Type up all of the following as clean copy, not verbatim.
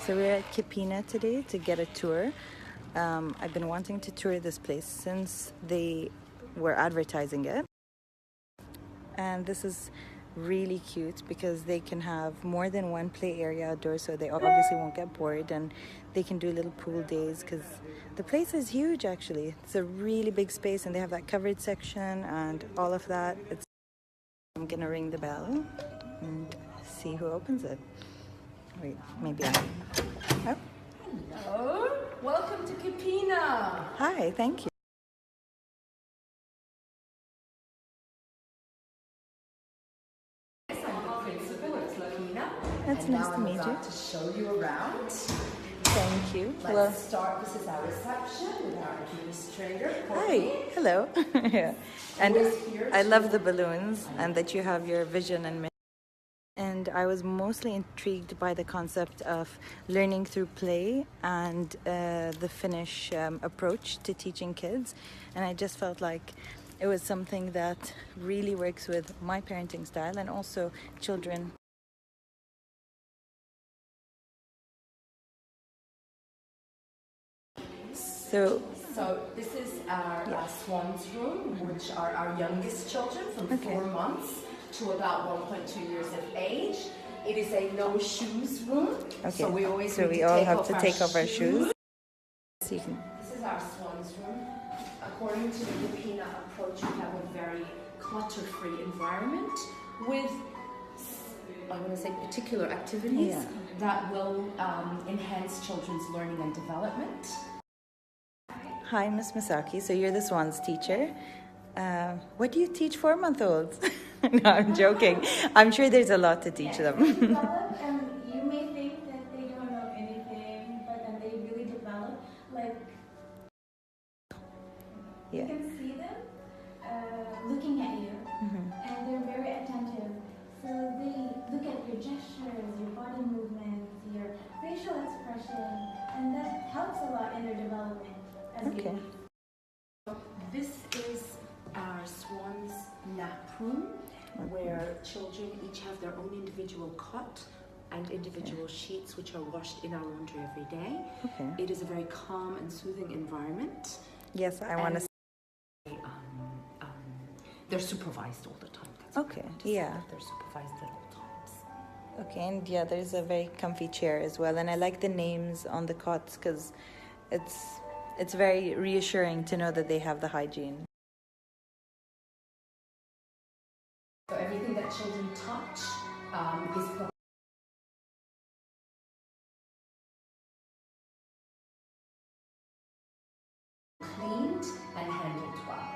So we're at Kipina today to get a tour. I've been wanting to tour this place since they were advertising it. And this is really cute because they can have more than one play area outdoors, so they obviously won't get bored, and they can do little pool days because the place is huge actually. It's a really big space and they have that covered section and all of that. I'm gonna ring the bell and see who opens it. Wait, maybe oh. Hello, welcome to Kipina. Hi, thank you. Yes, I'm the principal at Kipina. That's nice to meet you. I'm about to show you around. Thank you. Let's start. This is our reception with our administrator. Hi, hello. Yeah. And I love the balloons and that you have your vision and mission. And I was mostly intrigued by the concept of learning through play and the Finnish approach to teaching kids. And I just felt like it was something that really works with my parenting style and also children. So this is our swans room, which are our youngest children from 4 months to about 1.2 years of age. It is a no shoes room, so we all have to take off our shoes. This is our swans room. According to the Kipina approach, we have a very clutter-free environment with, I want to say, particular activities that will enhance children's learning and development. Hi, Miss Masaki. So you're the swans teacher. What do you teach 4-month-olds? No, I'm joking. I'm sure there's a lot to teach them. You may think that they don't know anything, but then they really develop. Like, you can see them looking at you, and they're very attentive. So they look at your gestures, your body movements, your facial expression, and that helps a lot in their development. This is our swans nap room, where children each have their own individual cot and individual sheets, which are washed in our laundry every day. It is a very calm and soothing environment. Yes, I want to say. They're supervised all the time. That's they're supervised at all times. Okay, and there's a very comfy chair as well, and I like the names on the cots because it's very reassuring to know that they have the hygiene. So everything that children touch is cleaned and handled well.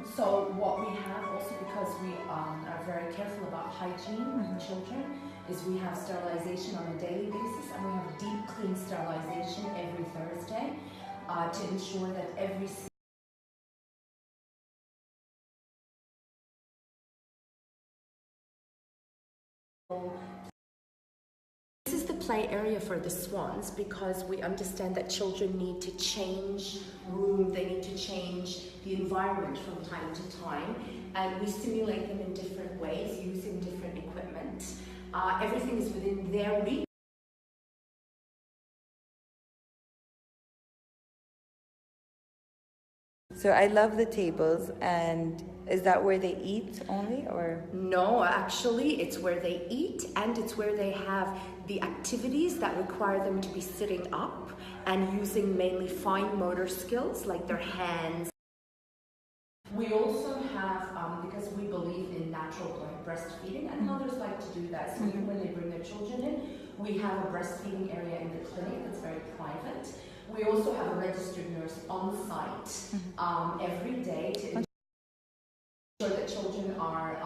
So what we have also, because we are very careful about hygiene with children, is we have sterilization on a daily basis, and we have deep clean sterilization every Thursday to ensure that every This is the play area for the swans, because we understand that children need to change room, they need to change the environment from time to time, and we stimulate them in different ways using different equipment. Everything is within their reach. So I love the tables, and is that where they eat only, or? No, actually it's where they eat, and it's where they have the activities that require them to be sitting up and using mainly fine motor skills like their hands. We also have, because we believe in natural breastfeeding, and mothers like to do that, so even when they bring their children in, we have a breastfeeding area in the clinic that's very private. We also have a registered nurse on site every day to ensure that children are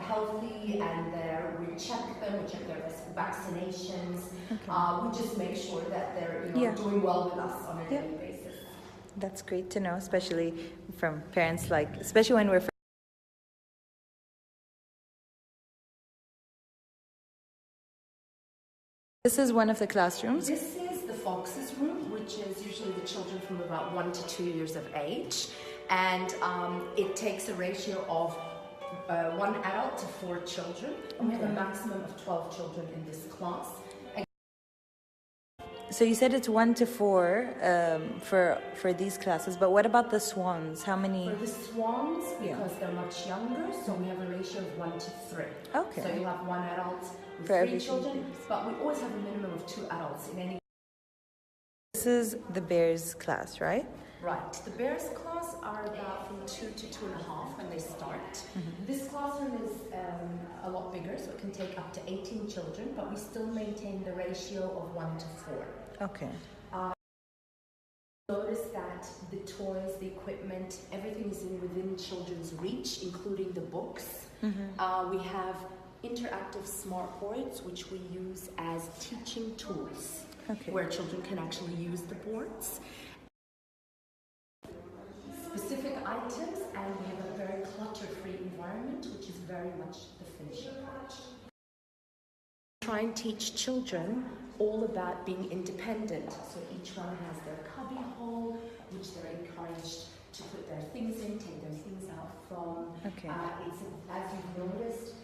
healthy, and we check them, we check their vaccinations. We just make sure that they're doing well with us on a daily basis. That's great to know, especially from parents, especially when we're This is one of the classrooms. This is the Fox's room, which is usually the children from about 1 to 2 years of age. And it takes a ratio of 1 adult to 4 children. We have a maximum of 12 children in this class. So you said it's 1 to 4 for these classes, but what about the swans? How many? For the swans, because they're much younger, so we have a ratio of 1 to 3. Okay. So you have 1 adult with for 3 children, but we always have a minimum of 2 adults in any. This is the bears class, right? Right. The bears class are about from 2 to 2.5 when they start. This classroom is a lot bigger, so it can take up to 18 children, but we still maintain the ratio of 1 to 4. Okay. Notice that the toys, the equipment, everything is within children's reach, including the books. We have interactive smart boards, which we use as teaching tools, where children can actually use the boards. Specific items, and we have a very clutter-free environment, which is very much the finishing part. Try and teach children all about being independent. So each one has their cubby hole, which they're encouraged to put their things in, take their things out from. Okay. As you've noticed,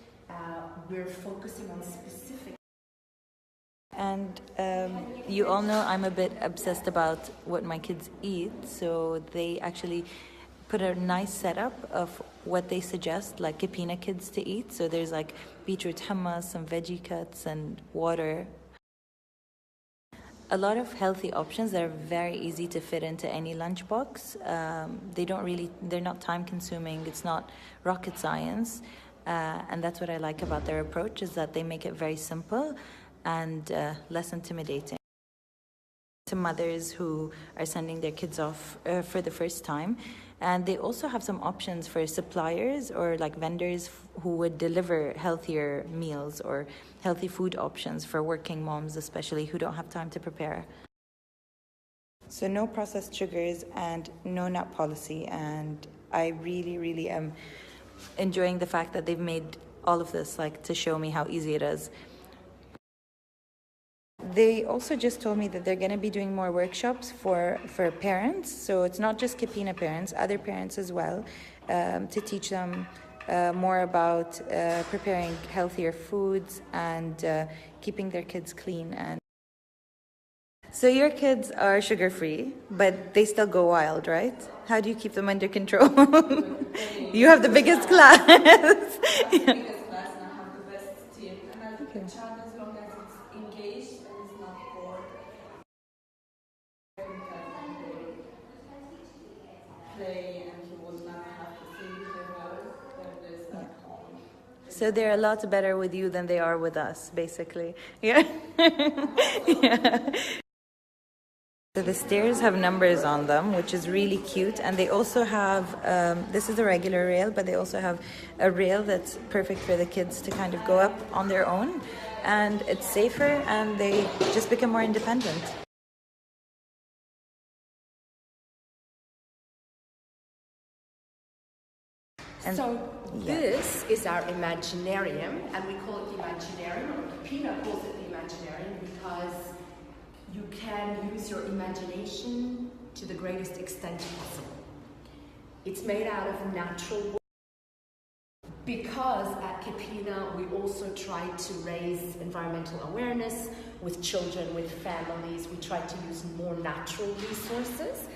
we're focusing on specific. And you all know I'm a bit obsessed about what my kids eat, so they actually put a nice setup of what they suggest, like Kipina kids to eat. So there's like beetroot hummus, some veggie cuts, and water. A lot of healthy options that are very easy to fit into any lunchbox. They're not time consuming, it's not rocket science. And that's what I like about their approach, is that they make it very simple and less intimidating to mothers who are sending their kids off for the first time. And they also have some options for suppliers or like vendors who would deliver healthier meals or healthy food options for working moms, especially, who don't have time to prepare. So no processed sugars and no nut policy. And I really, really am enjoying the fact that they've made all of this, like, to show me how easy it is. They also just told me that they're going to be doing more workshops for parents. So it's not just Kipina parents, other parents as well, to teach them more about preparing healthier foods and keeping their kids clean. And so your kids are sugar-free, but they still go wild, right? How do you keep them under control? You have the biggest class. I have the biggest class and I have the best team. And I think a child, as long as it's engaged and is not bored, they play and he will not have to think then there's that calm. So they're a lot better with you than they are with us, basically. Yeah. Yeah. So the stairs have numbers on them, which is really cute. And they also have, this is a regular rail, but they also have a rail that's perfect for the kids to kind of go up on their own. And it's safer and they just become more independent. And so this is our Imaginarium, and we call it the Imaginarium, or Kipina calls it the Imaginarium, because you can use your imagination to the greatest extent possible. It's made out of natural wood. Because at Kipina we also try to raise environmental awareness with children, with families. We try to use more natural resources,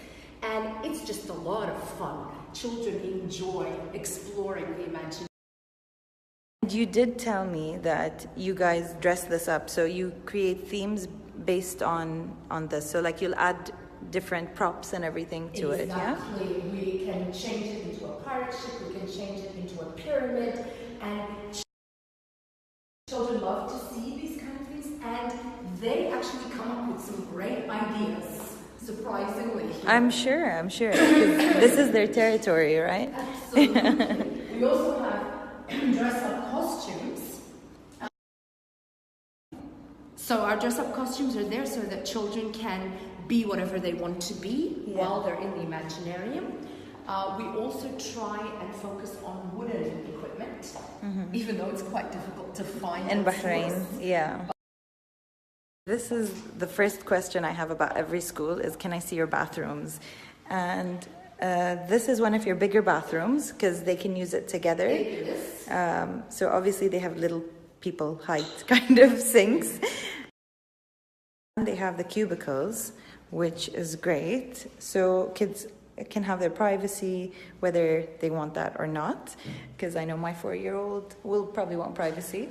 and it's just a lot of fun. Children enjoy exploring the imagination. You did tell me that you guys dress this up, so you create themes based on this. So like you'll add different props and everything to it, yeah? Exactly. We can change it into a pirate ship, we can change it into a pyramid, and children love to see these kind of things, and they actually come up with some great ideas, surprisingly. I'm sure, because this is their territory, right? Absolutely. We also have dress-up costumes. So our dress-up costumes are there so that children can be whatever they want to be while they're in the Imaginarium. We also try and focus on wooden equipment, even though it's quite difficult to find in Bahrain, yeah. This is the first question I have about every school is, can I see your bathrooms? And this is one of your bigger bathrooms because they can use it together. So obviously they have little people height kind of sinks. And they have the cubicles, which is great. So kids can have their privacy, whether they want that or not, because I know my 4-year-old will probably want privacy.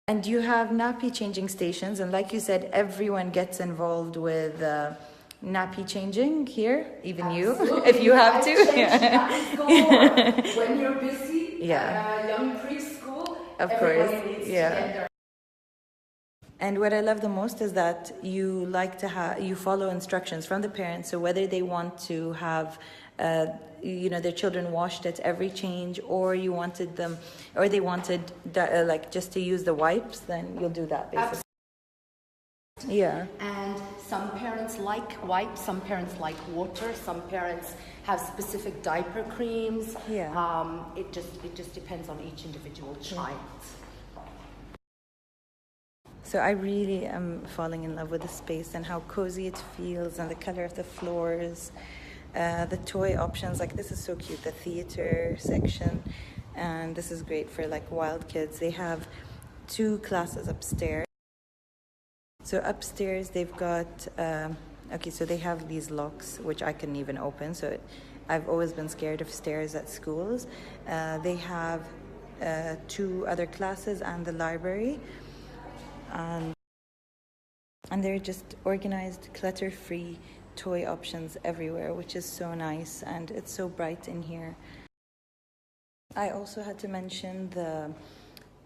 And you have nappy changing stations, and like you said, everyone gets involved with nappy changing here, even Absolutely. you, if you have to. When you're busy, young preschool, of course, needs to get their. And what I love the most is that you like to you follow instructions from the parents. So whether they want to have, their children washed at every change, or you wanted them, or they wanted like just to use the wipes, then you'll do that basically. Absolutely. Yeah. And some parents like wipes, some parents like water, some parents have specific diaper creams. Yeah. It just depends on each individual child. So I really am falling in love with the space and how cozy it feels and the color of the floors, the toy options. Like this is so cute, the theater section, and this is great for like wild kids. They have 2 classes upstairs. So upstairs they've got, so they have these locks which I couldn't even open. So I've always been scared of stairs at schools. They have 2 other classes and the library. And they're just organized, clutter-free toy options everywhere, which is so nice, and it's so bright in here. I also had to mention the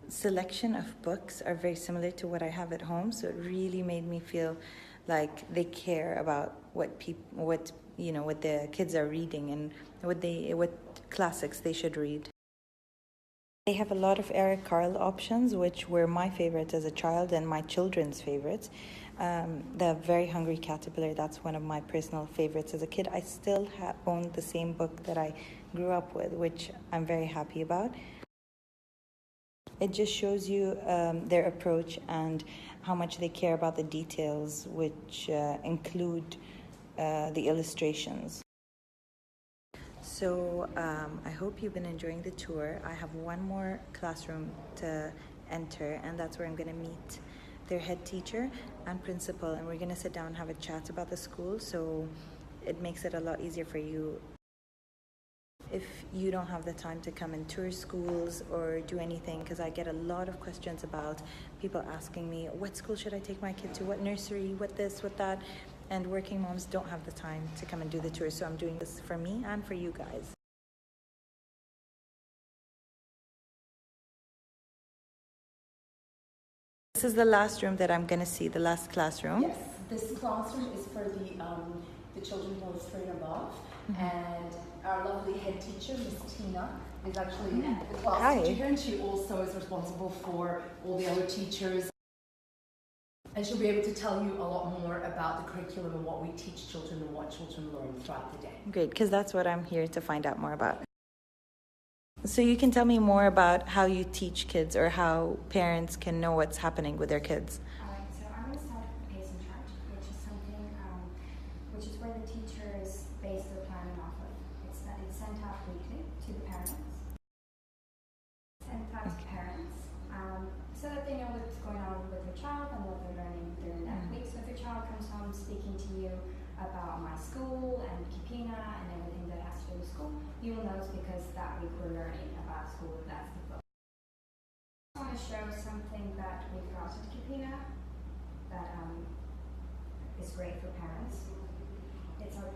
selection of books are very similar to what I have at home, so it really made me feel like they care about what the kids are reading and what classics they should read. They have a lot of Eric Carle options, which were my favorite as a child and my children's favorites. The Very Hungry Caterpillar, that's one of my personal favorites as a kid. I still own the same book that I grew up with, which I'm very happy about. It just shows you their approach and how much they care about the details, which include the illustrations. So I hope you've been enjoying the tour. I have one more classroom to enter, and that's where I'm going to meet their head teacher and principal, and we're going to sit down and have a chat about the school, so it makes it a lot easier for you if you don't have the time to come and tour schools or do anything, because I get a lot of questions about people asking me, what school should I take my kid to, what nursery, what this, what that, and working moms don't have the time to come and do the tour, so I'm doing this for me and for you guys. This is the last room that I'm going to see, the last classroom. Yes, this classroom is for the children who are 3 and above, and our lovely head teacher, Miss Tina, is actually the class teacher here, and she also is responsible for all the other teachers. And she'll be able to tell you a lot more about the curriculum and what we teach children and what children learn throughout the day. Great, because that's what I'm here to find out more about. So you can tell me more about how you teach kids or how parents can know what's happening with their kids. So I'm going to start with the pace and chart, which is where the teachers base their planning off of. It's sent out weekly to the parents. So that they know what's going on with their child and what they're learning during that week. So if your child comes home speaking to you about my school and Kipina and everything that has to do with school, you will know it's because that week we're learning about school. That's the book. I want to show something that we've got at Kipina that is great for parents. It's our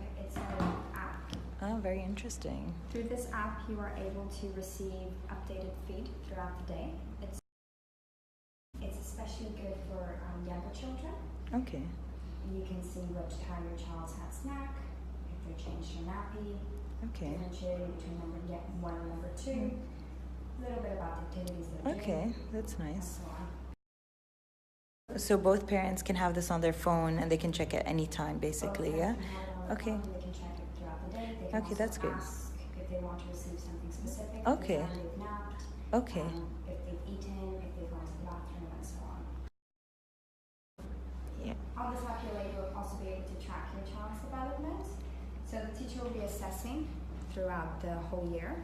app. Oh, very interesting. Through this app, you are able to receive updated feed throughout the day. It's especially good for younger children. Okay. You can see which time your child's had snack, if they changed your nappy, differentiating between number 1 and number 2, a little bit about the activities they're doing. Okay, that's nice. And So both parents can have this on their phone and they can check it anytime, basically, yeah? Okay. They can check it throughout the day. They can Okay, that's good. ask if they want to receive something specific. Okay. If they've napped. Okay. If they've eaten, if they've gone to the bathroom, and so on. Yeah. On this app, you'll also be able to track your child's development. So the teacher will be assessing throughout the whole year.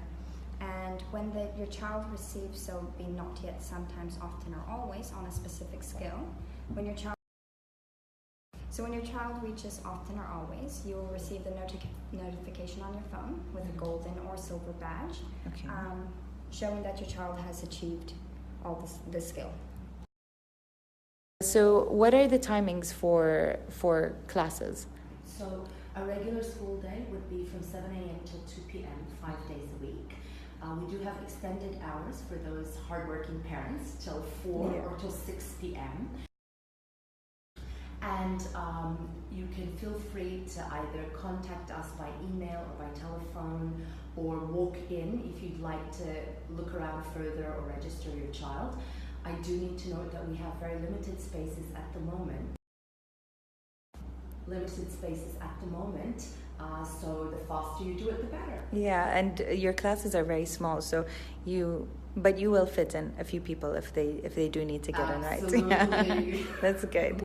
And when your child receives, so be not yet, sometimes, often, or always on a specific skill, when your child reaches often or always, you will receive the notification on your phone with a golden or silver badge, Okay. Showing that your child has achieved all the skill. So what are the timings for classes? So a regular school day would be from 7 a.m. till 2 p.m., 5 days a week. We do have extended hours for those hardworking parents till 4 or till 6 p.m. And you can feel free to either contact us by email or by telephone, or walk in if you'd like to look around further or register your child. I do need to note that we have very limited spaces at the moment. So the faster you do it, the better. Yeah, and your classes are very small, so but you will fit in a few people if they do need to get in, right? Yeah, that's good.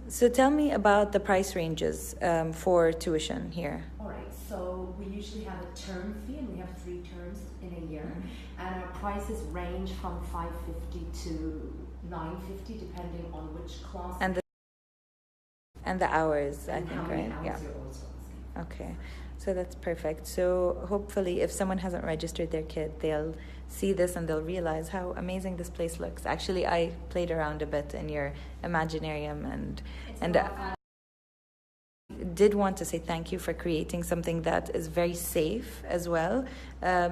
So tell me about the price ranges for tuition here. All right, so we usually have a term fee, and we have 3 terms in a year, and our prices range from $550 to $950 depending on which class and the hours, I and think, how many right? hours Yeah. you're also asking. Okay, so that's perfect. So hopefully, if someone hasn't registered their kid, they'll see this and they'll realize how amazing this place looks. Actually, I played around a bit in your Imaginarium, and did want to say thank you for creating something that is very safe as well,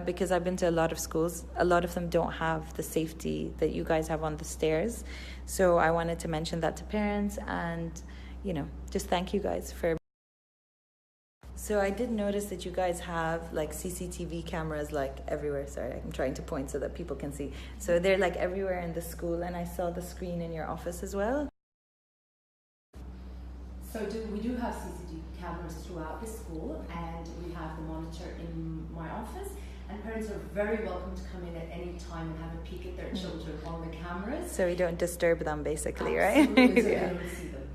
because I've been to a lot of schools. A lot of them don't have the safety that you guys have on the stairs. So I wanted to mention that to parents, and just thank you guys for. So I did notice that you guys have like CCTV cameras like everywhere. Sorry, I'm trying to point so that people can see. So they're like everywhere in the school, and I saw the screen in your office as well. So we do have CCTV cameras throughout the school, and we have the monitor in my office, and parents are very welcome to come in at any time and have a peek at their children on the cameras. So we don't disturb them, basically, Absolutely, right? so Yeah. they don't see them.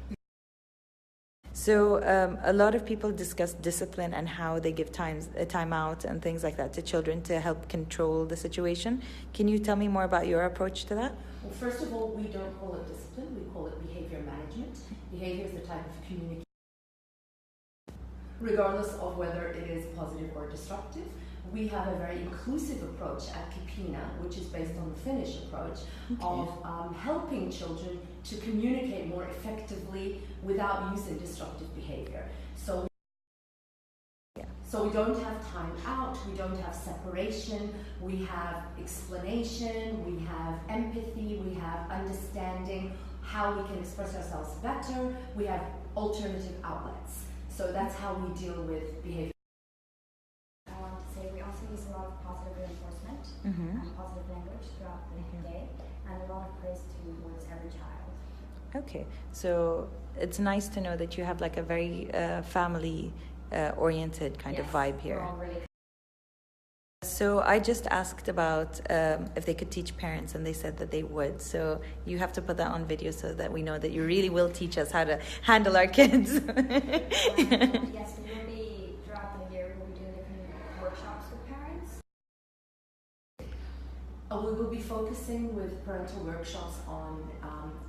So a lot of people discuss discipline and how they give time out and things like that to children to help control the situation. Can you tell me more about your approach to that? Well, first of all, we don't call it discipline, we call it behavior management. Behavior is the type of communication, regardless of whether it is positive or destructive. We have a very inclusive approach at Kipina, which is based on the Finnish approach of helping children to communicate more effectively without using destructive behavior. So we don't have time out, we don't have separation, we have explanation, we have empathy, we have understanding how we can express ourselves better, we have alternative outlets. So that's how we deal with behavior. I wanted to say we also use a lot of positive reinforcement and positive language throughout the day, and a lot of praise towards every child. Okay, so it's nice to know that you have like a very family oriented kind of vibe here. We're all really. So I just asked about if they could teach parents, and they said that they would. So you have to put that on video so that we know that you really will teach us how to handle our kids. Yes, we will be, throughout the year, we will be doing different workshops with parents. We will be focusing with parental workshops on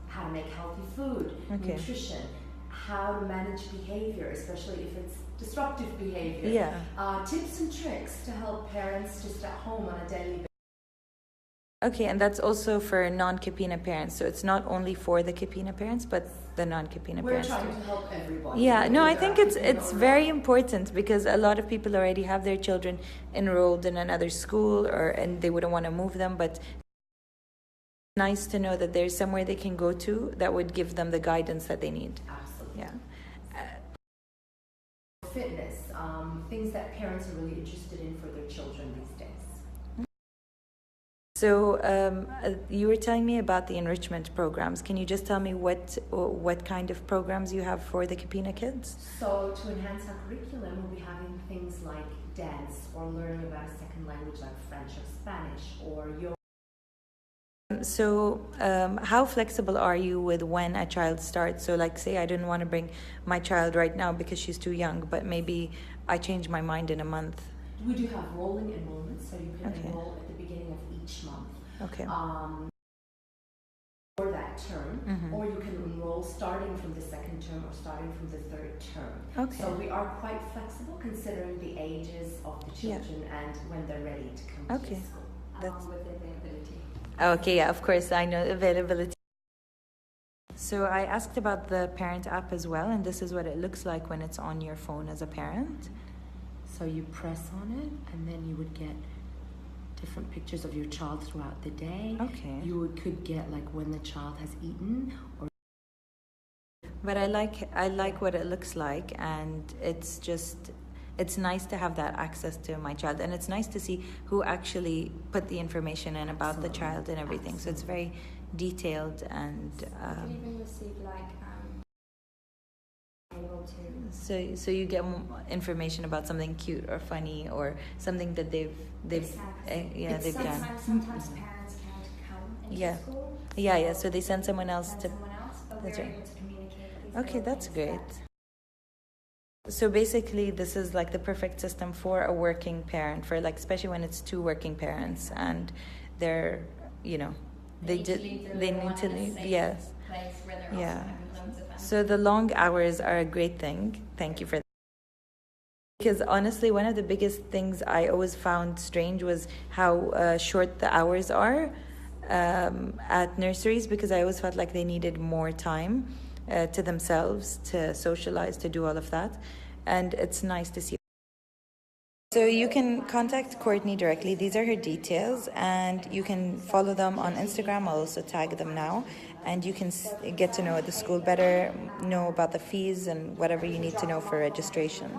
how to make healthy food, nutrition, how to manage behavior, especially if it's disruptive behavior. Yeah. Tips and tricks to help parents just at home on a daily basis. Okay, and that's also for non-Kipina parents. So it's not only for the Kipina parents, but the non-Kipina parents. We're trying to help everybody. Yeah, no, I think it's very important, because a lot of people already have their children enrolled in another school, and they wouldn't want to move them, but it's nice to know that there's somewhere they can go to that would give them the guidance that they need. Absolutely. Yeah. Fitness, things that parents are really interested in for their children these days. So you were telling me about the enrichment programs. Can you just tell me what kind of programs you have for the Kipina kids? So to enhance our curriculum, we'll be having things like dance, or learning about a second language like French or Spanish, or yoga. So how flexible are you with when a child starts? So like say I didn't want to bring my child right now because she's too young, but maybe I change my mind in a month. We do have rolling enrollments, so you can Okay. enroll at the beginning of each month. Okay. For that term, or you can enroll starting from the second term or starting from the third term. Okay. So we are quite flexible considering the ages of the children and when they're ready to come to the school. That's with the availability. okay. Yeah, of course I know availability. So I asked about the parent app as well, and this is what it looks like when it's on your phone as a parent. So you press on it, and then you would get different pictures of your child throughout the day. Okay. You could get like when the child has eaten, or But I like what it looks like, and it's nice to have that access to my child, and it's nice to see who actually put the information in about the child and everything. So it's very detailed, and You can even receive like able to. so you get information about something cute or funny or something that they've Exactly. they've done. Sometimes parents can't come into school. Yeah. So they send someone else Send to. someone else, but That's we're right. able to communicate these Okay, little that's things great. So basically, this is like the perfect system for a working parent, for like especially when it's two working parents and they're, they need to leave. Yes. Place where they're Yeah. also having loads of fun. So the long hours are a great thing. Thank you for that. Because honestly, one of the biggest things I always found strange was how short the hours are at nurseries, because I always felt like they needed more time to themselves, to socialize, to do all of that. And it's nice to see. So you can contact Courtney directly. These are her details, and you can follow them on Instagram. I'll also tag them now, and you can get to know the school better, know about the fees and whatever you need to know for registration.